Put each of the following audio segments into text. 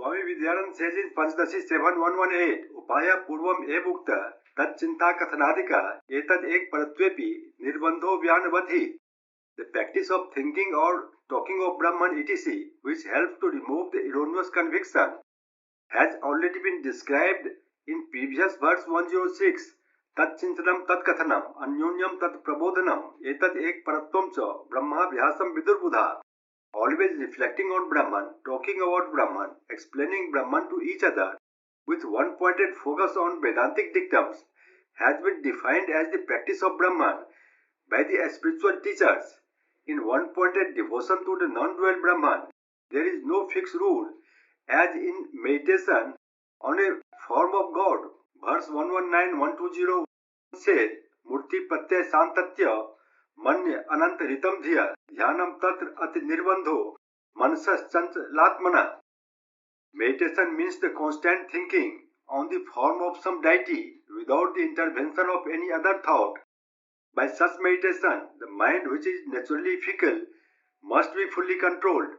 Swami Vidyanand says in Panchdashi 7118, Upaya Purvam Evukta, Tat Chinta Kathanadika, Etad Ek Paratvepi, Nirbandho Vyanavadhi. The practice of thinking or talking of Brahman etc., which helps to remove the erroneous conviction, has already been described in previous verse 106. Tat Chintanam Tat Kathanam, Anyonyam Tat Prabodhanam, Etad Ek Paratvam Cha, Brahma Vyasam Vidurbudha. Always reflecting on Brahman, talking about Brahman, explaining Brahman to each other with one-pointed focus on Vedantic dictums has been defined as the practice of Brahman by the spiritual teachers. In one-pointed devotion to the non-dual Brahman, there is no fixed rule as in meditation on a form of God. Verse 119-120 says, Murti Pratyay Santatya Manya Ananta Ritam Dhiya Dhyanam Tatra Ati Nirbandho Manasas Chanchalatmana. Meditation means the constant thinking on the form of some deity without the intervention of any other thought. By such meditation, the mind, which is naturally fickle, must be fully controlled.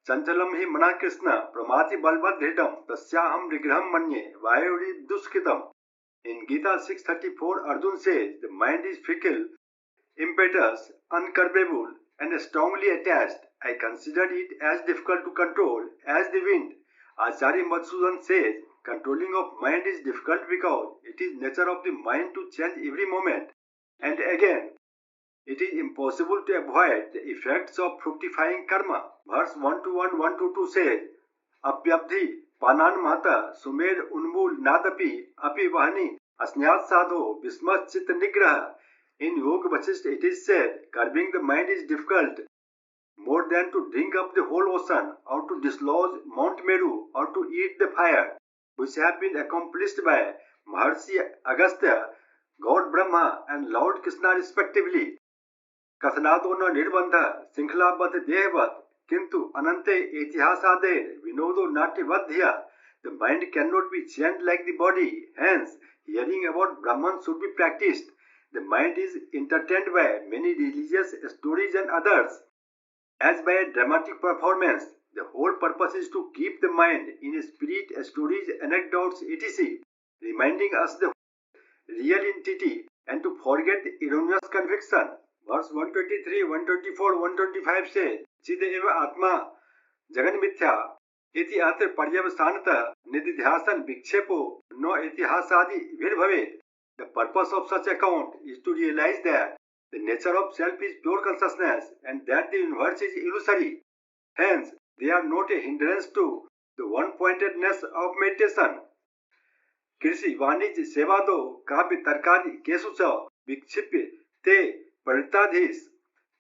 Chanchalam hi mana Krishna pramati balbadhritam tasyaham rigraham manye vayuri duskritam. In Gita 6:34, Arjun says, the mind is fickle, impetuous, uncurbable, and strongly attached. I consider it as difficult to control as the wind. Acharya Madhusudan says, controlling of mind is difficult because it is nature of the mind to change every moment. And again, it is impossible to avoid the effects of fructifying karma. Verse 121-122 says, Apyabdhi panan mata sumer unmul nadapi api vahani asnyat sadho vismas chit nigraha. In Yoga Vasishtha it is said, curbing the mind is difficult more than to drink up the whole ocean or to dislodge Mount Meru or to eat the fire, which have been accomplished by Maharshi Agastya, God Brahma and Lord Krishna respectively. Kathanado na nirbandha sinkhlabadh dehavat kintu anante etihasader vinodo natyavadhya. The mind cannot be chained like the body, hence hearing about Brahman should be practiced. The mind is entertained by many religious stories and others, as by a dramatic performance. The whole purpose is to keep the mind in a spirit, stories, anecdotes, etc., reminding us the real entity and to forget the erroneous conviction. Verse 123, 124, 125 says, Chideva Atma Jagan Mithya iti atra paryavsanata nididhyasan vikshepo no itihasadi virbhavet. The purpose of such account is to realize that the nature of self is pure consciousness and that the universe is illusory. Hence, they are not a hindrance to the one-pointedness of meditation. Krisi Vanij Sevado Kapi Tarkadi Kesucha Vikshipya Te Paritadhis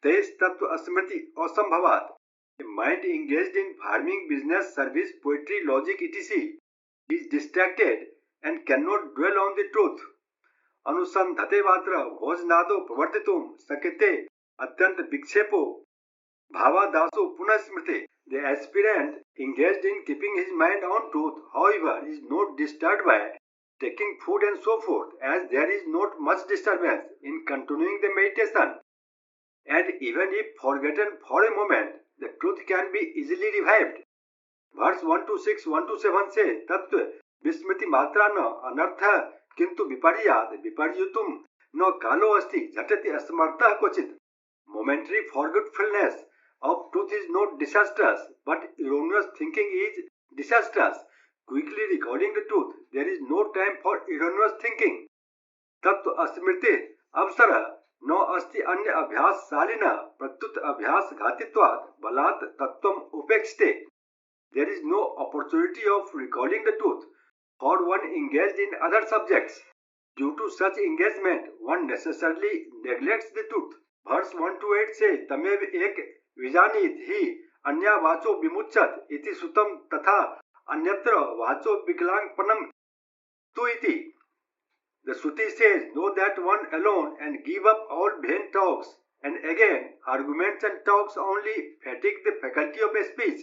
Tes Tattva Asmriti Asambhavat. A mind engaged in farming, business, service, poetry, logic, etc. is distracted and cannot dwell on the truth. अनुसंधते मात्र भोजनादो प्रवर्तितुम सकते अत्यंत विक्षेपो भावादासो पुनः स्मृते. The aspirant engaged in keeping his mind on truth, however, is not disturbed by taking food and so forth, as there is not much disturbance in continuing the meditation. And even if forgotten for a moment, the truth can be easily revived. Verse 126, 127 says, Tattva vismriti matrana anartha किंतु विपर्याद विपर्युतुम न कालो अस्ति झटति असमर्थः क्वचित. Momentary forgetfulness of truth is not disastrous, but erroneous thinking is disastrous. Quickly recalling the truth, there is no time for erroneous thinking. तत्व अस्मृति अवसर न अस्ति अन्य अभ्यास शालिना प्रत्युत अभ्यास घातित्वात् बलात् तत्वम उपेक्षिते. There is no opportunity of recalling the truth for one engaged in other subjects. Due to such engagement, one necessarily neglects the truth. Verse 128 says, Tamev ek vijanit hi anya vacho vimuchat iti sutam tatha anyatra vacho viklang panam tu iti. The Shruti says, know that one alone and give up all vain talks. And again, arguments and talks only fatigue the faculty of speech.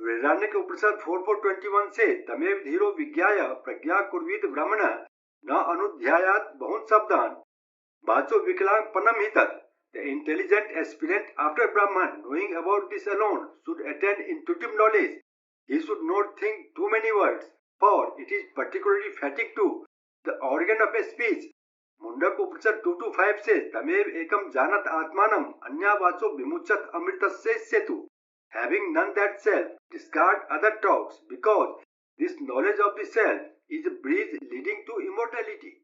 वृदारण्यक उपनिषद 4:21 से तमेव धीरो विज्ञाय प्रज्ञा कुर्वीत ब्रह्मण न अनुध्यायात बहुन शब्दान वाचो विकलांग पनम ही तत्. The intelligent aspirant after Brahman, knowing about this alone, should attain intuitive knowledge He should not think too many words, for it is particularly fatigue to the organ of a speech. Mundak Upanishad 2-5 says, Tamev ekam janat atmanam anyavacho vimuchat amritasya setu. Having none that self, discard other talks, because this knowledge of the self is a bridge leading to immortality.